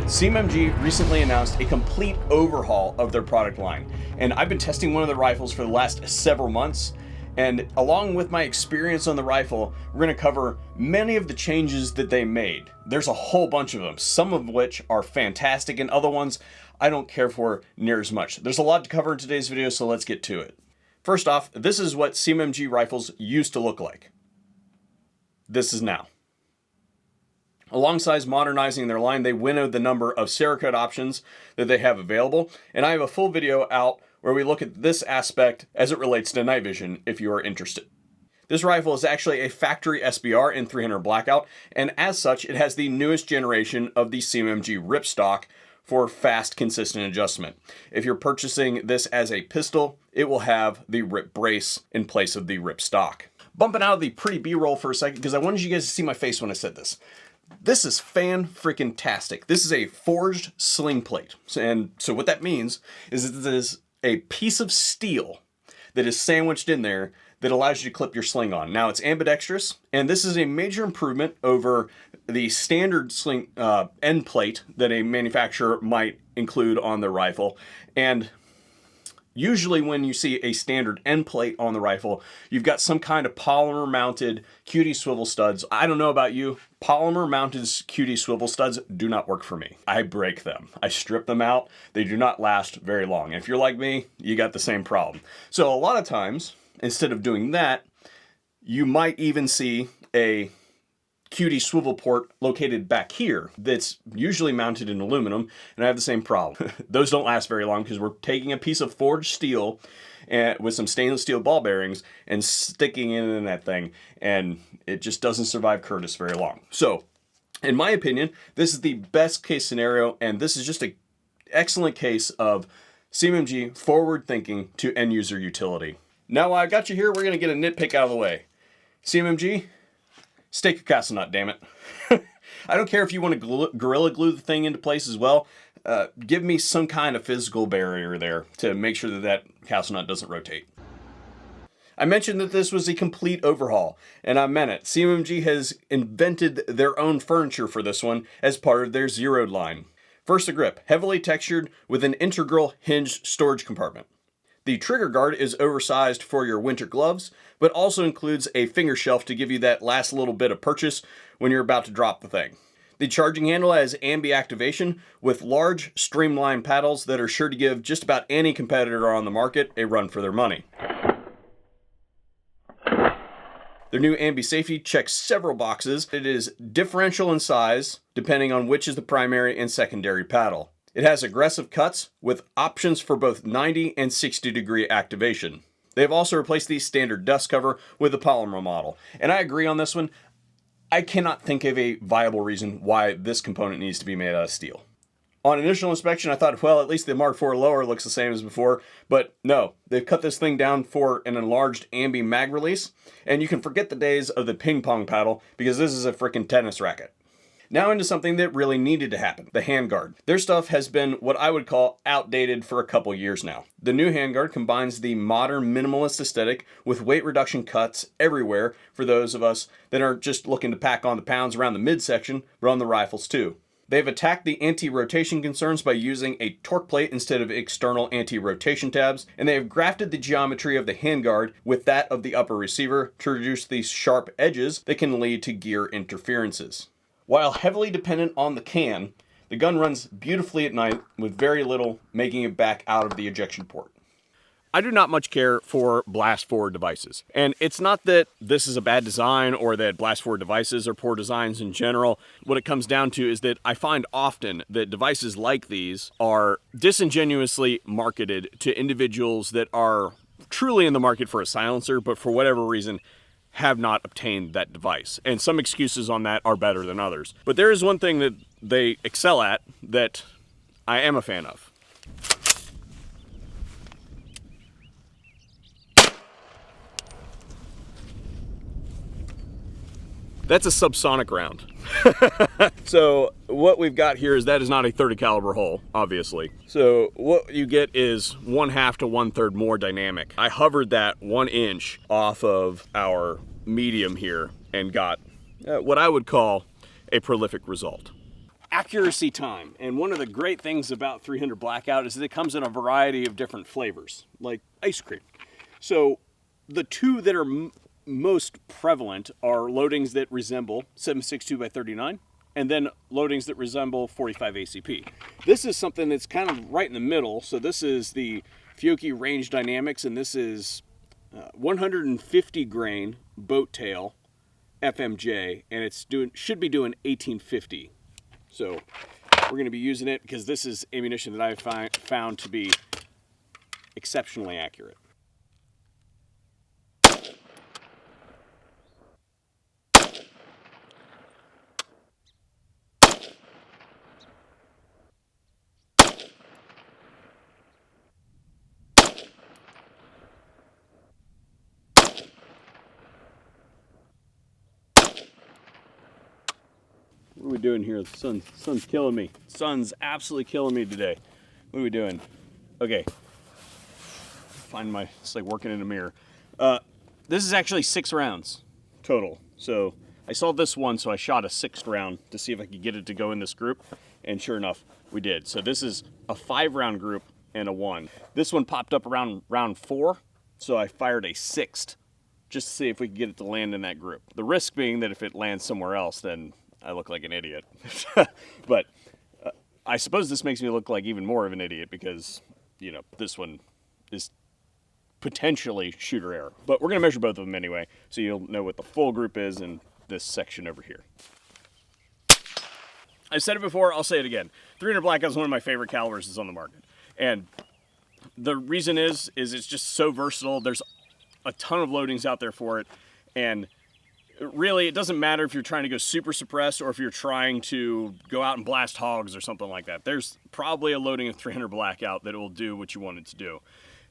CMMG recently announced a complete overhaul of their product line, and I've been testing one of the rifles for the last several months, and along with my experience on the rifle, we're going to cover many of the changes that they made. There's a whole bunch of them, some of which are fantastic and other ones I don't care for near as much. There's a lot to cover in today's video, so let's get to it. First off, this is what CMMG rifles used to look like. This is now. Alongside modernizing their line, they winnowed the number of Cerakote options that they have available, and I have a full video out where we look at this aspect as it relates to night vision if you are interested. This rifle is actually a factory SBR in 300 blackout, and as such, it has the newest generation of the CMMG ripstock for fast, consistent adjustment. If you're purchasing this as a pistol, it will have the rip brace in place of the ripstock. Bumping out of the pretty B-roll for a second because I wanted you guys to see my face when I said this. This is fan-freaking-tastic. This is a forged sling plate. And so what that means is that this is a piece of steel that is sandwiched in there that allows you to clip your sling on. Now it's ambidextrous, and this is a major improvement over the standard sling end plate that a manufacturer might include on their rifle. And usually when you see a standard end plate on the rifle, you've got some kind of polymer mounted QD swivel studs. I don't know about you, polymer mounted QD swivel studs do not work for me. I break them. I strip them out. They do not last very long. If you're like me, you got the same problem. So a lot of times, instead of doing that, you might even see a QD swivel port located back here that's usually mounted in aluminum, and I have the same problem. Those don't last very long because we're taking a piece of forged steel and with some stainless steel ball bearings and sticking it in that thing, and it just doesn't survive Curtis very long. So, in my opinion, this is the best case scenario, and this is just an excellent case of CMMG forward thinking to end user utility. Now I got you here, we're going to get a nitpick out of the way. CMMG, stake your castle nut, damn it. I don't care if you want to gorilla glue the thing into place as well. Give me some kind of physical barrier there to make sure that that castle nut doesn't rotate. I mentioned that this was a complete overhaul, and I meant it. CMMG has invented their own furniture for this one as part of their zeroed line. First, the grip, heavily textured with an integral hinged storage compartment. The trigger guard is oversized for your winter gloves, but also includes a finger shelf to give you that last little bit of purchase when you're about to drop the thing. The charging handle has ambi activation with large streamlined paddles that are sure to give just about any competitor on the market a run for their money. Their new ambi safety checks several boxes. It is differential in size depending on which is the primary and secondary paddle. It has aggressive cuts with options for both 90 and 60 degree activation. They've also replaced the standard dust cover with a polymer model. And I agree on this one. I cannot think of a viable reason why this component needs to be made out of steel. On initial inspection, I thought, well, at least the Mark IV lower looks the same as before. But no, they've cut this thing down for an enlarged ambi mag release. And you can forget the days of the ping pong paddle because this is a freaking tennis racket. Now into something that really needed to happen, the handguard. Their stuff has been what I would call outdated for a couple years now. The new handguard combines the modern minimalist aesthetic with weight reduction cuts everywhere for those of us that aren't just looking to pack on the pounds around the midsection, but on the rifles too. They've attacked the anti-rotation concerns by using a torque plate instead of external anti-rotation tabs, and they have grafted the geometry of the handguard with that of the upper receiver to reduce these sharp edges that can lead to gear interferences. While heavily dependent on the can, the gun runs beautifully at night with very little making it back out of the ejection port. I do not much care for blast forward devices. And it's not that this is a bad design or that blast forward devices are poor designs in general. What it comes down to is that I find often that devices like these are disingenuously marketed to individuals that are truly in the market for a silencer, but for whatever reason, have not obtained that device. And some excuses on that are better than others. But there is one thing that they excel at that I am a fan of. That's a subsonic round. So what we've got here is that is not a 30 caliber hole, obviously. So what you get is 1/2 to 1/3 more dynamic. I hovered that 1 inch off of our medium here and got what I would call a prolific result. accuracy time. And one of the great things about 300 Blackout is that it comes in a variety of different flavors, like ice cream. So the two that are most prevalent are loadings that resemble 7.62 by 39, and then loadings that resemble 45 ACP. This is something that's kind of right in the middle. So this is the Fiocchi Range Dynamics, and this is 150 grain boat tail FMJ, and it's should be doing 1850. So we're going to be using it because this is ammunition that I found to be exceptionally accurate. What are we doing here? The sun's killing me. Sun's absolutely killing me today. What are we doing? Okay. It's like working in a mirror. This is actually 6 rounds total. So I saw this one, so I shot a 6th round to see if I could get it to go in this group. And sure enough, we did. So this is a 5-round group and a 1. This one popped up around round 4. So I fired a 6th just to see if we could get it to land in that group. The risk being that if it lands somewhere else, then I look like an idiot. But I suppose this makes me look like even more of an idiot because, you know, this one is potentially shooter error. But we're going to measure both of them anyway, so you'll know what the full group is in this section over here. I've said it before, I'll say it again. 300 Blackout is one of my favorite calibers that's on the market. And the reason is it's just so versatile. There's a ton of loadings out there for it. And really, it doesn't matter if you're trying to go super suppressed or if you're trying to go out and blast hogs or something like that. There's probably a loading of 300 Blackout that will do what you want it to do.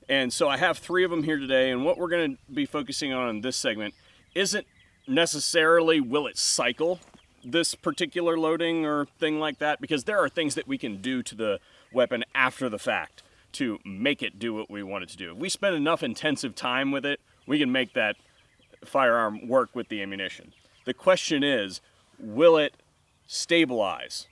And so I have 3 of them here today, and what we're going to be focusing on in this segment isn't necessarily will it cycle this particular loading or thing like that, because there are things that we can do to the weapon after the fact to make it do what we want it to do. If we spend enough intensive time with it, we can make that firearm work with the ammunition. The question is, will it stabilize?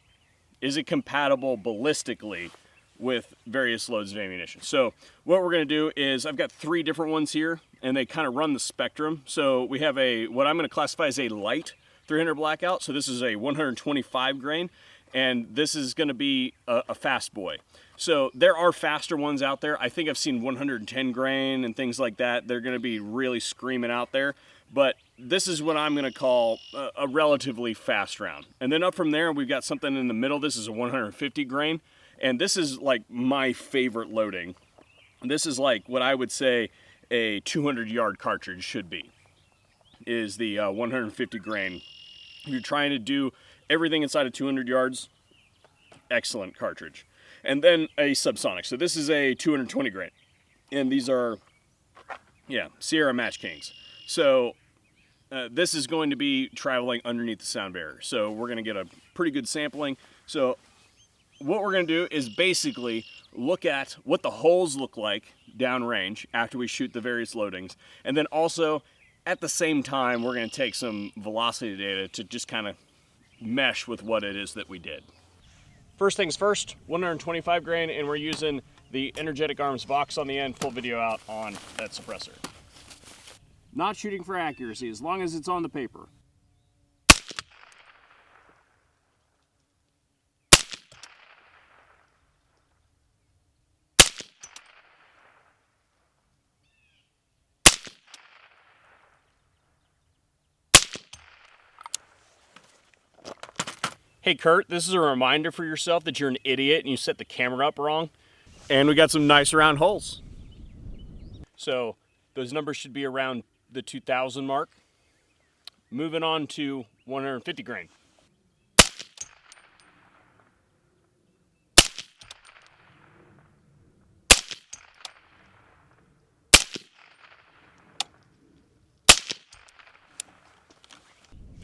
Is it compatible ballistically with various loads of ammunition? So what we're going to do is I've got 3 different ones here, and they kind of run the spectrum. So we have what I'm going to classify as a light 300 Blackout. So this is a 125 grain, and this is going to be a fast boy. So there are faster ones out there. I think I've seen 110 grain and things like that. They're going to be really screaming out there. But this is what I'm going to call a relatively fast round. And then up from there, we've got something in the middle. This is a 150 grain. And this is like my favorite loading. This is like what I would say a 200-yard cartridge should be, is the 150 grain. If you're trying to do everything inside of 200 yards, excellent cartridge. And then a subsonic. So this is a 220 grain. And these are, Sierra Match Kings. So this is going to be traveling underneath the sound barrier. So we're going to get a pretty good sampling. So what we're going to do is basically look at what the holes look like downrange after we shoot the various loadings. And then also, at the same time, we're going to take some velocity data to just kind of mesh with what it is that we did. First things first, 125 grain, and we're using the Energetic Arms box on the end, full video out on that suppressor. Not shooting for accuracy, as long as it's on the paper. Hey Kurt, this is a reminder for yourself that you're an idiot and you set the camera up wrong. And we got some nice round holes. So those numbers should be around the 2000 mark. Moving on to 150 grain.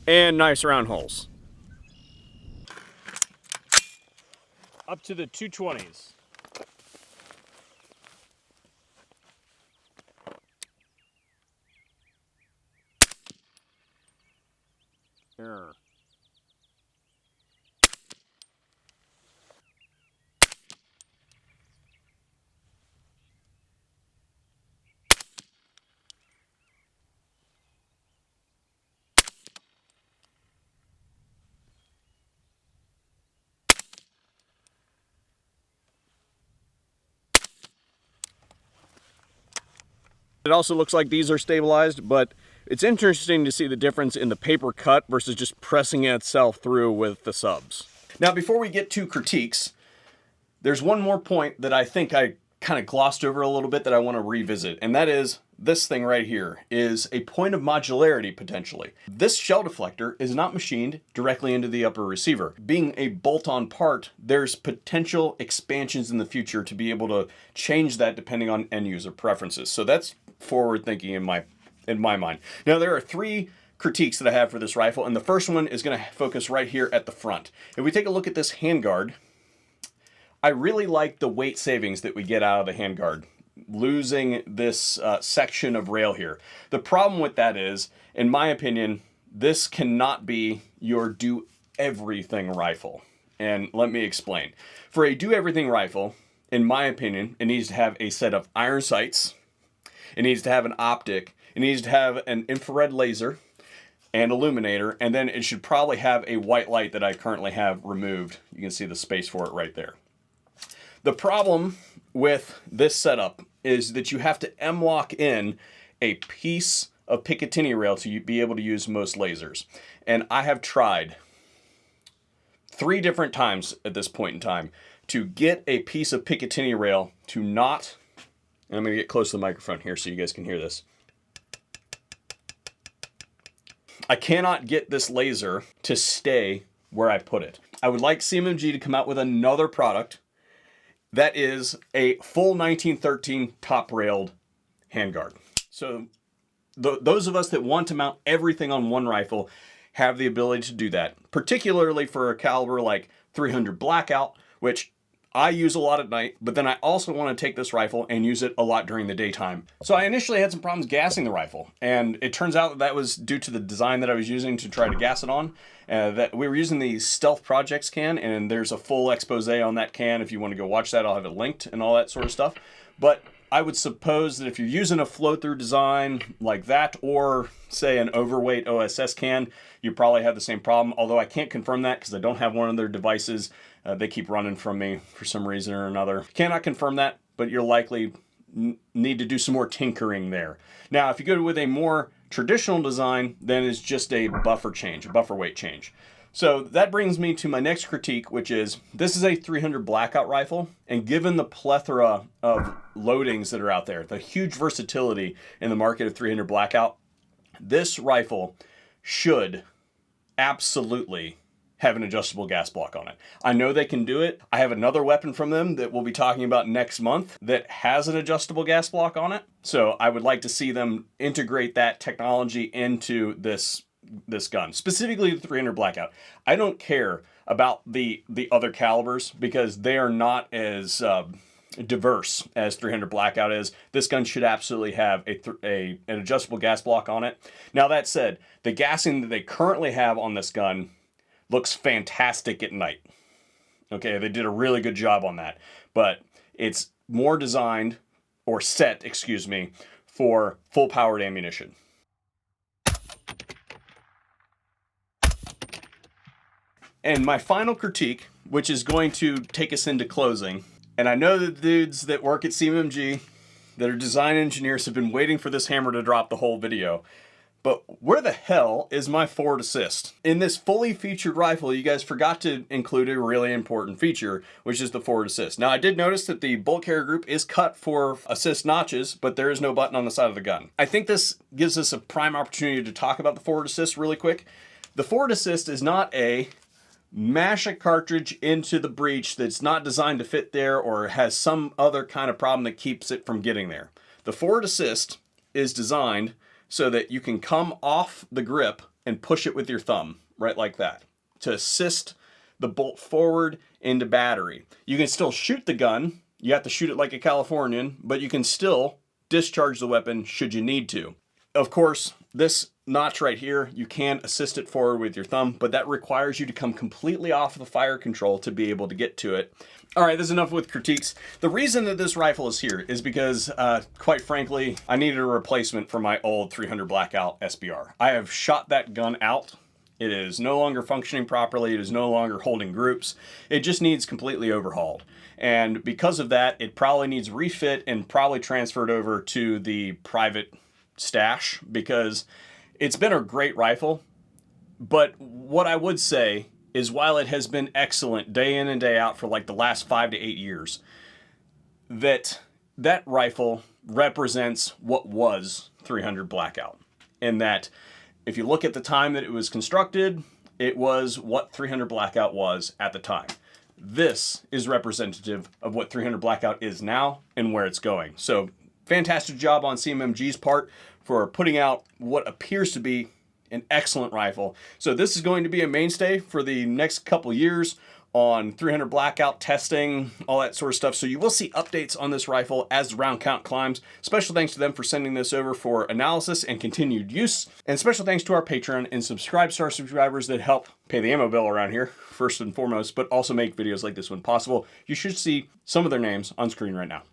And nice round holes. Up to the 220s. Error. It also looks like these are stabilized, but it's interesting to see the difference in the paper cut versus just pressing itself through with the subs. Now, before we get to critiques, there's one more point that I think I kind of glossed over a little bit that I want to revisit, and that is this thing right here is a point of modularity potentially. This shell deflector is not machined directly into the upper receiver. Being a bolt-on part, there's potential expansions in the future to be able to change that depending on end user preferences. So that's forward thinking in my mind. Now, there are three critiques that I have for this rifle, and the first one is going to focus right here at the front. If we take a look at this handguard, I really like the weight savings that we get out of the handguard, losing this section of rail here. The problem with that is, in my opinion, this cannot be your do-everything rifle. And let me explain. For a do-everything rifle, in my opinion, it needs to have a set of iron sights, it needs to have an optic, it needs to have an infrared laser and illuminator, and then it should probably have a white light that I currently have removed. You can see the space for it right there. The problem with this setup is that you have to M-lock in a piece of Picatinny rail to be able to use most lasers. And I have tried 3 different times at this point in time to get a piece of Picatinny rail to not, and I'm going to get close to the microphone here so you guys can hear this. I cannot get this laser to stay where I put it. I would like CMMG to come out with another product that is a full 1913 top-railed handguard. So those of us that want to mount everything on one rifle have the ability to do that, particularly for a caliber like 300 Blackout, which I use a lot at night, but then I also want to take this rifle and use it a lot during the daytime. So I initially had some problems gassing the rifle, and it turns out that was due to the design that I was using to try to gas it on. That we were using the Stealth Projects can, and there's a full expose on that can. If you want to go watch that, I'll have it linked and all that sort of stuff. But I would suppose that if you're using a flow-through design like that, or say an overweight OSS can, you probably have the same problem, although I can't confirm that because I don't have one of their devices. They keep running from me for some reason or another. Cannot confirm that, but you're likely need to do some more tinkering there. Now, if you go with a more traditional design, then it's just a buffer change, a buffer weight change. So that brings me to my next critique, which is this is a 300 Blackout rifle, and given the plethora of loadings that are out there, the huge versatility in the market of 300 Blackout, this rifle should absolutely have an adjustable gas block on it. I know they can do it. I have another weapon from them that we'll be talking about next month that has an adjustable gas block on it. So I would like to see them integrate that technology into this gun, specifically the 300 Blackout. I don't care about the other calibers because they are not as diverse as 300 Blackout is. This gun should absolutely have an adjustable gas block on it. Now, that said, the gassing that they currently have on this gun looks fantastic at night. Okay, they did a really good job on that, but it's more designed, or set, excuse me, for full powered ammunition. And my final critique, which is going to take us into closing, and I know the dudes that work at CMMG, that are design engineers, have been waiting for this hammer to drop the whole video. But where the hell is my forward assist? In this fully featured rifle, you guys forgot to include a really important feature, which is the forward assist. Now, I did notice that the bolt carrier group is cut for assist notches, but there is no button on the side of the gun. I think this gives us a prime opportunity to talk about the forward assist really quick. The forward assist is not a mash a cartridge into the breech that's not designed to fit there or has some other kind of problem that keeps it from getting there. The forward assist is designed so that you can come off the grip and push it with your thumb, right like that, to assist the bolt forward into battery. You can still shoot the gun. You have to shoot it like a Californian, but you can still discharge the weapon should you need to. Of course, this notch right here, you can assist it forward with your thumb, but that requires you to come completely off the fire control to be able to get to it. All right, there's enough with critiques. The reason that this rifle is here is because, quite frankly, I needed a replacement for my old 300 Blackout SBR. I have shot that gun out It is no longer functioning properly. It is no longer holding groups. It just needs completely overhauled. And because of that, it probably needs refit and probably transferred over to the private stash, because it's been a great rifle. But what I would say is, while it has been excellent day in and day out for like the last 5 to 8 years, that rifle represents what was 300 Blackout. And that if you look at the time that it was constructed, it was what 300 Blackout was at the time. This is representative of what 300 Blackout is now and where it's going. So fantastic job on CMMG's part for putting out what appears to be an excellent rifle. So this is going to be a mainstay for the next couple years on 300 Blackout testing, all that sort of stuff. So you will see updates on this rifle as the round count climbs. Special thanks to them for sending this over for analysis and continued use. And special thanks to our Patreon and subscribers that help pay the ammo bill around here, first and foremost, but also make videos like this one possible. You should see some of their names on screen right now.